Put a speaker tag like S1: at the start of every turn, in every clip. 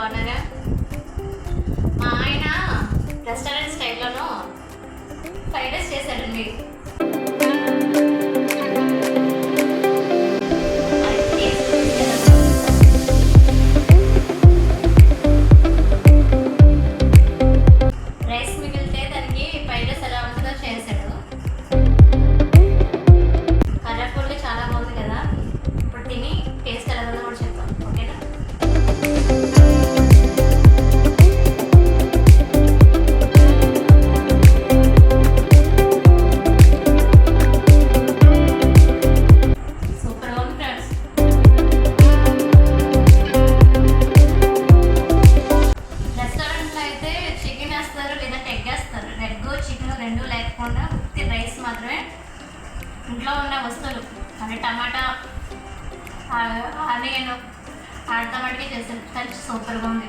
S1: బాగున్నారా? మా ఆయన రెస్టారెంట్ స్టైల్లోనూ ఫ్రైడ్ రైస్ చేశాడండి. రైస్ మిగిలితే దానికి ఫ్రైడ్ రైస్ ఎలా ఉంటుందో చేశాడు. కర్రపూడి చాలా బాగుంది కదా. ఇప్పుడు తిని టేస్ట్ ఎలా ఉందో కూడా చెప్తాం, ఓకేనా? సూపర్ ఉంది ఫ్రెండ్స్. రెస్టారెంట్లో అయితే చికెన్ వేస్తారు లేదా ఎగ్ వేస్తారు. ఎగ్ చికెన్ రెండు లేకుండా ఉత్తి రైస్ మాత్రమే. ఇంట్లో ఉన్న వస్తువులు అంటే టమాటా, ఆనియన్, టమాటాకి చేసాను. కానీ సూపర్గా ఉంది.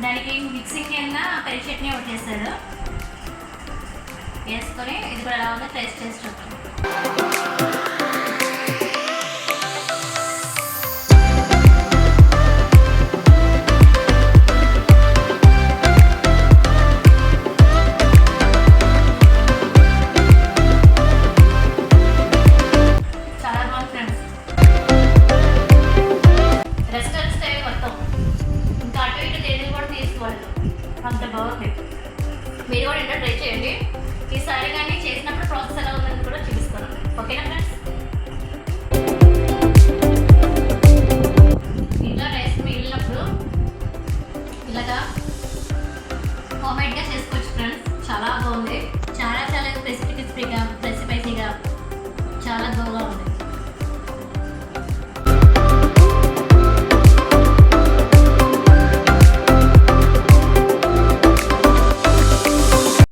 S1: దానికి మిక్సింగ్ కింద పెరి చట్నీ ఒకటి వేస్తాడు. వేసుకొని ఇది కూడా ఎలా ఉందో టేస్ట్ చేసి చూద్దాం. చాలా బాగుంది ఫ్రెండ్స్. రెస్టారెంట్ స్టైల్ మొత్తం ఇంకా అటు ఇటు తేదీలు కూడా తీసుకోలేదు, అంత బాగుంది. మీరు కూడా ఇంట్లో ట్రై చేయండి. ఈసారి కానీ చేసినప్పుడు ప్రాసెస్ ఎలా ఉందని కూడా చూపిస్తాను, ఓకేనా ఫ్రెండ్స్? ఇంట్లో రైస్ మిగిలినప్పుడు ఇలాగా హోమ్మేడ్గా చేసుకోవచ్చు ఫ్రెండ్స్. చాలా బాగుంది. చాలా క్రిస్పీగా స్పైసీగా చాలా బాగా